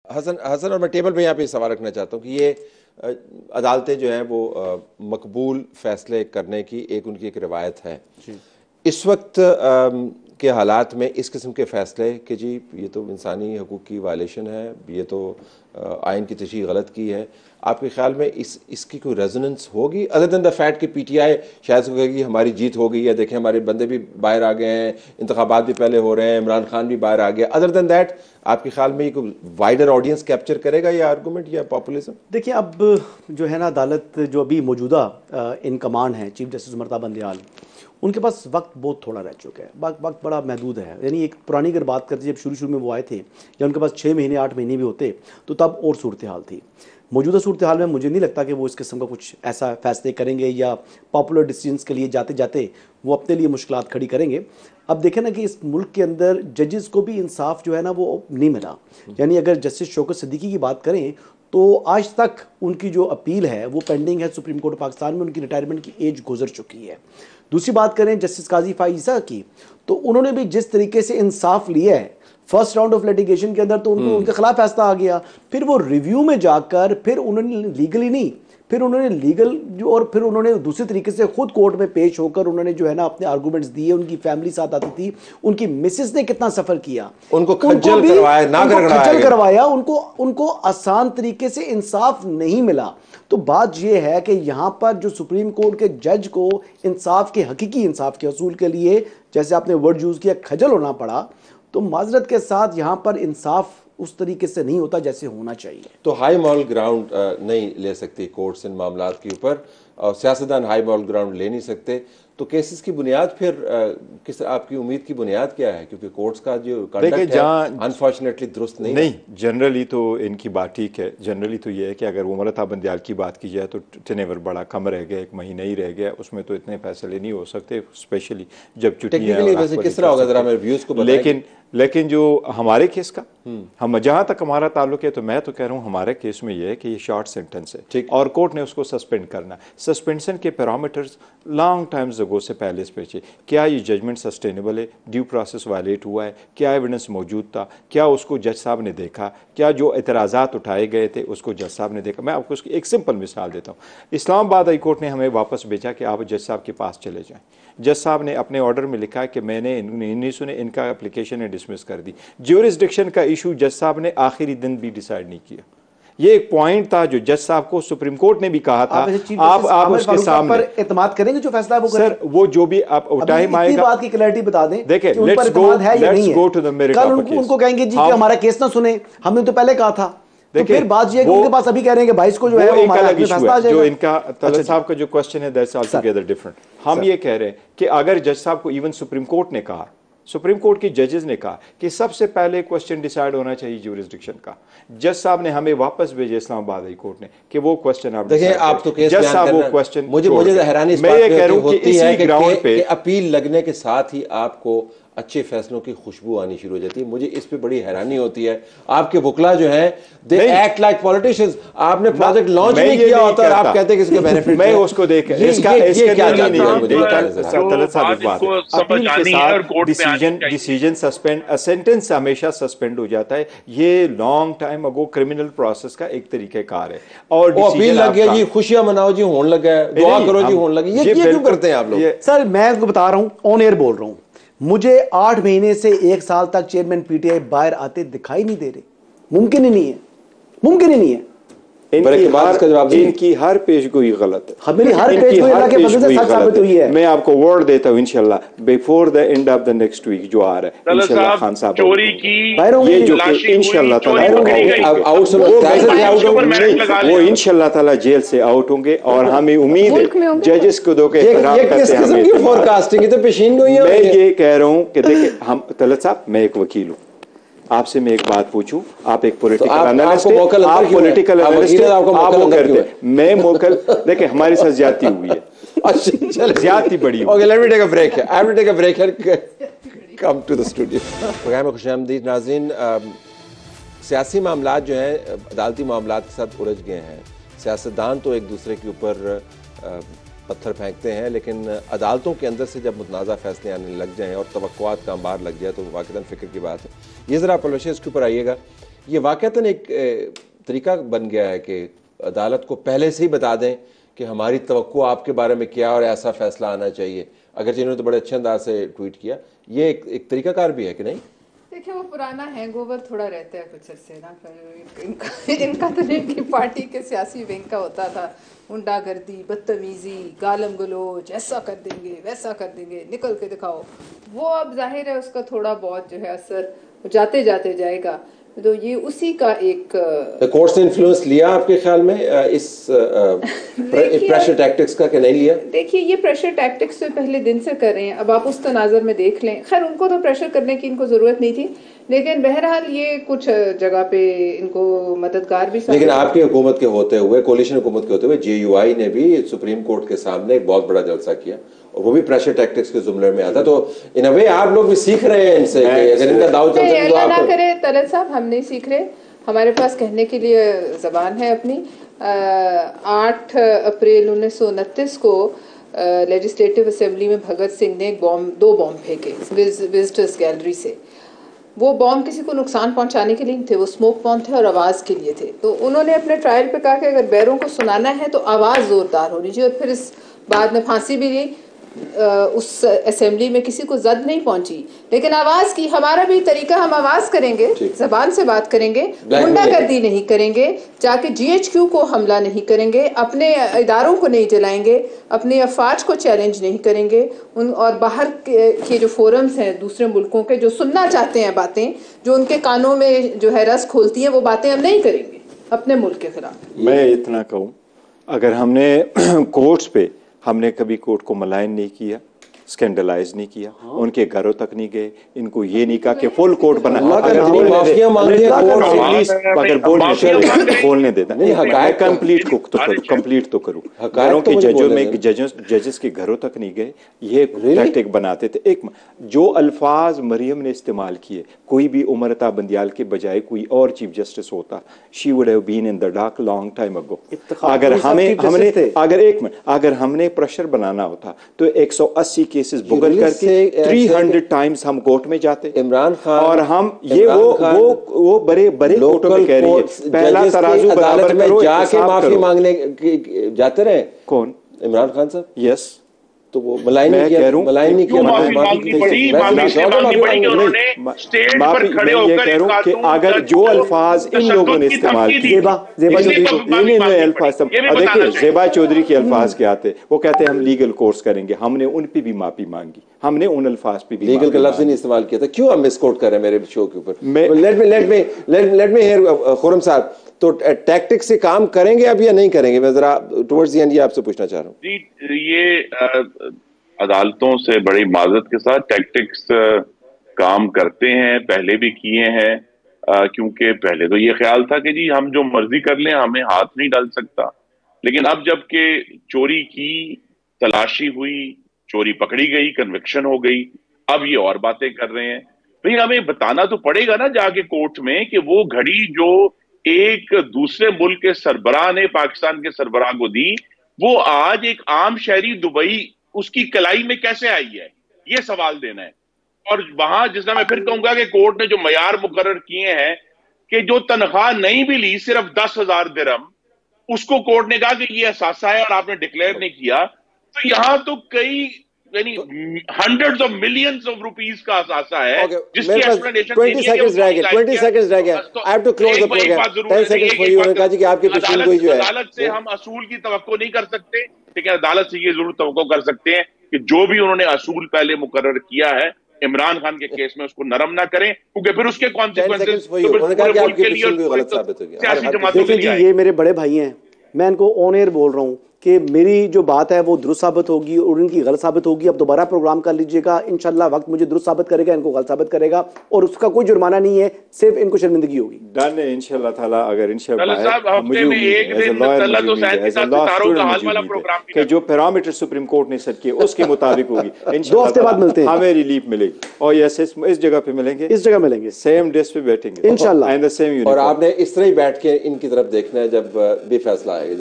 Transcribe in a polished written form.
हसन हसन और मैं टेबल पे यहाँ पे सवाल रखना चाहता हूँ कि ये अदालतें जो हैं वो मकबूल फैसले करने की उनकी एक रिवायत है। इस वक्त के हालात में इस किस्म के फैसले कि जी ये तो इंसानी हकूक़ की वायलेशन है, ये तो आइन की तशरीह गलत की है, आपके ख्याल में इसकी कोई रेजोनेंस होगी अदर देन द फैक्ट कि पीटीआई शायद से कहेगी हमारी जीत हो गई है, देखें हमारे बंदे भी बाहर आ गए हैं, इंतखाबात भी पहले हो रहे हैं, इमरान खान भी बाहर आ गया, अदर देन दैट आपके ख्याल में ये कोई वाइडर ऑडियंस कैप्चर करेगा ये आर्गूमेंट या पॉपुलिज्म? देखिए, अब जो है ना, अदालत जो अभी मौजूदा इन कमांड है चीफ जस्टिस उमर ता बंदयाल, उनके पास वक्त बहुत थोड़ा रह चुका है, वक्त बड़ा महदूद है। यानी एक पुरानी अगर बात करते जब शुरू में वो आए थे, या उनके पास 6 महीने 8 महीने भी होते तो तब और सूरत हाल थी। मौजूदा सूरत हाल में मुझे नहीं लगता कि वो इस किस्म का कुछ ऐसा फैसले करेंगे या पॉपुलर डिसीजंस के लिए जाते जाते वो अपने लिए मुश्किलात खड़ी करेंगे। अब देखें ना कि इस मुल्क के अंदर जजेस को भी इंसाफ जो है ना वो नहीं मिला। यानी अगर जस्टिस शौकत सिद्दीकी की बात करें तो आज तक उनकी जो अपील है वो पेंडिंग है सुप्रीम कोर्ट पाकिस्तान में, उनकी रिटायरमेंट की एज गुजर चुकी है। दूसरी बात करें जस्टिस काजी फाइजा की, तो उन्होंने भी जिस तरीके से इंसाफ लिया है फर्स्ट राउंड ऑफ लिटिगेशन के अंदर, तो उनको उनके खिलाफ फैसला आ गया, फिर वो रिव्यू में जाकर फिर उन्होंने लीगली नहीं, फिर उन्होंने लीगल जो, और फिर उन्होंने दूसरे तरीके से खुद कोर्ट में पेश होकर उन्होंने जो है ना अपने आर्गूमेंट्स दिए। उनकी फैमिली साथ आती थी, उनकी मिसेस ने कितना सफर किया, उनको खज्जल करवाया, उनको आसान तरीके से इंसाफ नहीं मिला। तो बात यह है कि यहाँ पर जो सुप्रीम कोर्ट के जज को इंसाफ के हकीकी इंसाफ के असूल के लिए, जैसे आपने वर्ड यूज किया, खजल होना पड़ा, तो माजरत के साथ यहाँ पर इंसाफ उस तरीके से नहीं होता जैसे होना चाहिए। तो हाई मॉरल ग्राउंड नहीं ले सकती कोर्ट्स इन मामलात के ऊपर, और सियासतदान हाई मॉरल ग्राउंड ले नहीं सकते, तो केसेस की बुनियाद फिर किस आपकी उम्मीद की बुनियाद क्या है? क्योंकि कोर्ट्स का जो कंडक्ट है अनफॉर्चुनेटली दुरुस्त नहीं। जनरली तो इनकी बात ठीक है। जनरली तो ये है कि अगर उमर ता बंदयाल की बात की जाए तो टेनेवर बड़ा कम रह गया, 1 महीना ही रह गया, उसमें तो इतने फैसले नहीं हो सकते, स्पेशली जब छुट्टियां किस तरह होगा जरा मेरे व्यूज को बताएं। लेकिन जो हमारे केस का, हम जहां तक हमारा ताल्लुक है, तो मैं तो कह रहा हूं हमारे केस में यह है कि ये शॉर्ट सेंटेंस है और कोर्ट ने उसको सस्पेंड करना। सस्पेंशन के पैरामीटर्स लॉन्ग टाइम्स अगो से पहले से क्या ये जजमेंट सस्टेनेबल है, ड्यू प्रोसेस वायलेट हुआ है, क्या एविडेंस मौजूद था, क्या उसको जज साहब ने देखा, क्या जो एतराज़ात उठाए गए थे उसको जज साहब ने देखा। मैं आपको उसकी एक सिंपल मिसाल देता हूँ। इस्लामाबाद हाई कोर्ट ने हमें वापस भेजा कि आप जज साहब के पास चले जाएं। जज साहब ने अपने ऑर्डर में लिखा कि मैंने नहीं सुने, इनका एप्लीकेशन डिसमिस कर दी। ज्यूरिसडिक्शन का इशू जज साहब ने आखिरी दिन भी डिसाइड नहीं किया। ये एक पॉइंट था जो जज साहब को सुप्रीम कोर्ट ने भी कहा था। आप उसके सामने पर एतमाद करेंगे जो फैसला है वो सर, वो जो भी आप टाइम आएगा, बात की क्लैरिटी बता दें। देखिए, let's go to the merit of the case. उनको कहेंगे जी कि हमारा केस ना सुने, हमने तो पहले कहा था। तो फिर बात ये है कि उनके पास अभी कह रहे हैं कि 22 को जो है वो हमारा फैसला आ जाएगा। जो इनका तलत साहब का जो क्वेश्चन है दैट्स ऑलटुगेदर डिफरेंट। हम ये कह रहे हैं कि अगर जज साहब को इवन सुप्रीम कोर्ट ने कहा, सुप्रीम कोर्ट की जजेस ने कहा कि सबसे पहले क्वेश्चन डिसाइड होना चाहिए ज्यूरिसडिक्शन का, जज साहब ने हमें वापस भेजे इस्लामाबाद हाई कोर्ट ने कि वो क्वेश्चन आप देखिए, आप तो केस जज साहब वो क्वेश्चन, मुझे हैरानी इस बात पे होती है कि अपील लगने के साथ ही आपको अच्छे फैसलों की खुशबू आनी शुरू हो जाती है। मुझे इस पे बड़ी हैरानी होती है। आपके वकला जो है दे एक्ट लाइक पॉलिटिशियंस। आपने प्रोजेक्ट लॉन्च नहीं किया होता और आप कहते हैं कि इसके बेनिफिट मैं उसको देख इसका क्या नहीं है। मुझे तलत साहब एक बात, अपील के साथ डिसीजन सस्पेंड, सेंटेंस हमेशा सस्पेंड हो जाता है। ये लॉन्ग टाइम अगो क्रिमिनल प्रोसेस का एक तरीकेकार है। और अपील लग गया जी, खुशियां मनाओ जी, होने लगा, दुआ करो जी, होने लगी, ये क्यों करते हैं आप लोग? सर मैं आपको बता रहा हूँ, ऑन एयर बोल रहा हूँ, मुझे 8 महीने से 1 साल तक चेयरमैन पीटीआई बाहर आते दिखाई नहीं दे रहे। मुमकिन ही नहीं है, मुमकिन ही नहीं है। इनकी हर पेशगोई गलत है। मेरी हर पेशगोई अल्लाह के फजल से सच साबित हुई है। मैं आपको वर्ड देता हूं इंशाल्लाह before the end of the next week जो आ रहा है इंशाल्लाह खान साहब चोरी की ये जो इंशाल्लाह ताला वो इंशाल्लाह ताला जेल से आउट होंगे और हमें उम्मीद है जजेस को दो के फोरकास्टिंग तो पेशीन गोई है। मैं ये कह रहा हूं कि देखिए, हम तलत साहब, मैं एक वकील हूं, आपसे मैं एक बात पूछूं, आप एक पॉलिटिकल एनालिस्ट हैं, आप पॉलिटिकल एनालिस्ट हैं, आप वो करते हैं, मैं मोकल। देखिए, हमारे साथ ज्यादती हुई है, ज्यादती बड़ी। Okay, let me take a break. I will take a break and come to the studio. Programme में खुशामदीद नाज़रीन। सियासी मामलात जो हैं अदालती मामलात के साथ उलझ गए हैं। सियासतदान तो एक दूसरे के ऊपर पत्थर फेंकते हैं, लेकिन अदालतों के अंदर से जब मुतनाज़ा फैसले आने लग जाएं और तवक्कुआत का अंबार लग जाए तो वाक़ईतन फ़िक्र की बात है। ये ज़रा आप इसके ऊपर आइएगा ये वाकईतन एक तरीका बन गया है कि अदालत को पहले से ही बता दें कि हमारी तवक्को आपके बारे में क्या और ऐसा फैसला आना चाहिए, अगर जिन्होंने तो बड़े अच्छे अंदाज से ट्वीट किया। ये एक तरीकाकार भी है कि नहीं? देखिए, वो पुराना हैंगओवर थोड़ा रहता है कुछ अरसे ना, इनका तो इनकी पार्टी के सियासी विंग का होता था गुंडागर्दी, बदतमीजी, गालम गलोच, ऐसा कर देंगे वैसा कर देंगे, निकल के दिखाओ। वो अब जाहिर है उसका थोड़ा बहुत जो है असर जाते जाते जाएगा। तो ये उसी का एक कोर्ट ने इन्फ्लुएंस लिया आपके ख्याल में इस प्रेशर टैक्टिक्स का कि नहीं लिया? देखिए, ये प्रेशर टैक्टिक्स तो पहले दिन से कर रहे हैं, अब आप उस तनाजर में देख लें। खैर, उनको तो प्रेशर करने की इनको जरूरत नहीं थी, लेकिन बहरहाल ये कुछ जगह पे इनको मददगार भी। लेकिन आपकी हुकूमत के होते हुए, कोalition हुकूमत के होते हुए, JUI ने भी सुप्रीम कोर्ट के सामने एक बहुत बड़ा जलसा किया और वो भी प्रेशर टैक्टिक्स के जुमले में आता। तो इन अ वे आप लोग भी सीख रहे हैं इनसे कि अगर इनका दाव चलता है तो आप ना करे। तलत साहब, हम नहीं सीख रहे, हमारे पास कहने के लिए जबान है अपनी। 8 अप्रैल 1929 को लेजिस्लेटिव असेंबली में भगत सिंह ने 2 बॉम्ब फेंके विजिटर्स गैलरी से। वो बॉम्ब किसी को नुकसान पहुंचाने के लिए नहीं थे, वो स्मोक बॉम्ब थे और आवाज़ के लिए थे। तो उन्होंने अपने ट्रायल पे कहा कि अगर बैरों को सुनाना है तो आवाज़ ज़ोरदार होनी चाहिए। और फिर इस बाद में फांसी भी दी। उस असेंबली में किसी को जद नहीं पहुंची, लेकिन आवाज़ की। हमारा भी तरीका, हम आवाज़ करेंगे, जबान से बात करेंगे, गुंडागर्दी नहीं करेंगे, जाके GHQ को हमला नहीं करेंगे, अपने इदारों को नहीं जलाएंगे, अपने अफवाज को चैलेंज नहीं करेंगे। और बाहर के जो फोरम्स हैं दूसरे मुल्कों के, जो सुनना चाहते हैं बातें, जो उनके कानों में जो है रस खोलती हैं, वो बातें हम नहीं करेंगे अपने मुल्क के खिलाफ। मैं इतना कहूँ, अगर हमने कोर्ट्स पे हमने कभी कोर्ट को मलायन नहीं किया, स्कैंडलाइज नहीं किया, उनके घरों तक नहीं गए, इनको ये नहीं कहा कि फुल कोर्ट बना। अगर बोलने देता नहीं, कंप्लीट तो करूँ। घरों के जजों में जजेस के घरों तक नहीं गए, ये टैक्टिक बनाते थे। एक जो अल्फाज मरियम ने इस्तेमाल किए, कोई भी उमर अता बंदियाल के बजाय कोई और चीफ जस्टिस होता, she would have been in the dark long time ago. अगर हमने प्रेशर बनाना होता तो 180 केसेस भुगत करके 300 टाइम्स हम कोर्ट में जाते। इमरान खान और हम ये वो बड़े कोर्टों में कह रही है, पहला तराजू बराबर में जाके माफी मांगने जाते रहे। कौन? इमरान खान साहब। यस, तो वो मलाइन नहीं किया, मलाइन नहीं किया। अगर जो अल्फाज इन लोगों ने इस्तेमाल किए, देखिए ज़ेबा चौधरी के अल्फाज क्या आते, वो कहते हैं हम लीगल कोर्स करेंगे, हमने उन पे भी माफी मांगी, हमने उन अल्फाज पे भी लीगल का लफ्ज़ नहीं इस्तेमाल किया था। क्यों हम मिसकोट कर रहे हैं मेरे शो के ऊपर? लेट मी हियर खुर्रम साहब, तो टैक्टिक्स से काम करेंगे अब या नहीं करेंगे? मैं जरा टुवर्ड्स द एंड ये आपसे पूछना चाह रहा हूँ। जी, ये अदालतों से बड़ी माजरत के साथ टैक्टिक्स काम करते हैं, पहले भी किए हैं, क्योंकि पहले तो ये ख्याल था कि जी हम जो मर्जी कर लें, हमें हाथ नहीं डाल सकता। लेकिन अब जबकि चोरी की, तलाशी हुई, चोरी पकड़ी गई, कन्विक्शन हो गई, अब ये और बातें कर रहे हैं। भाई हमें बताना तो पड़ेगा ना जाके कोर्ट में कि वो घड़ी जो एक दूसरे मुल्क के सरबराह ने पाकिस्तान के सरबराह को दी, वो आज एक आम शहरी दुबई उसकी कलाई में कैसे आई है, ये सवाल देना है। और वहां जिसमें मैं फिर कहूंगा कि कोर्ट ने जो मयार मुकर्रर किए हैं कि जो तनख्वाह नहीं भी ली, सिर्फ 10,000 दिरहम, उसको कोर्ट ने कहा कि ये असासा है और आपने डिक्लेयर नहीं किया। तो यहां तो कई यानी hundreds of millions of rupees का असासा है, जिसकी एक्सप्लेनेशन 20 सेकंड्स रह गए। 20 सेकंड्स रह गए। I have to close the programme. 10 seconds for you. उन्होंने कहा जी कि आपकी पेशीन कोई जो है, अदालत से हम असूल की तवक्को नहीं कर सकते, लेकिन अदालत से ये जरूर तवक्को कर सकते हैं कि जो भी उन्होंने असूल पहले मुकर्रर किया है इमरान खान के केस में, उसको नरम ना करें, क्योंकि फिर उसके कॉन्सिक्वेंसेस सियासी जमातों के लिए। ये मेरे बड़े भाई हैं, मैं इनको ऑन एयर बोल रहा हूँ कि मेरी जो बात है वो दुरुस्त साबित होगी और इनकी गलत साबित होगी। अब दोबारा प्रोग्राम कर लीजिएगा, इंशाल्लाह वक्त मुझे दुरुस्त साबित करेगा, इनको गलत साबित करेगा, और उसका कोई जुर्माना नहीं है, सिर्फ इनको शर्मिंदगी होगी। डन है इंशाल्लाह ताला। अगर कि जो पैरामीटर सुप्रीम कोर्ट ने सेट किए उसके मुताबिक होगी, 2 हफ्ते बाद मिलते हैं, हमें रिलीफ मिलेगी। और यस, इस जगह पे मिलेंगे, इस जगह मिलेंगे, सेम डेस्क पे बैठेंगे इंशाल्लाह। And the same uniform. और आपने इस तरह ही बैठ के इनकी तरफ देखना है जब भी फैसला आएगा।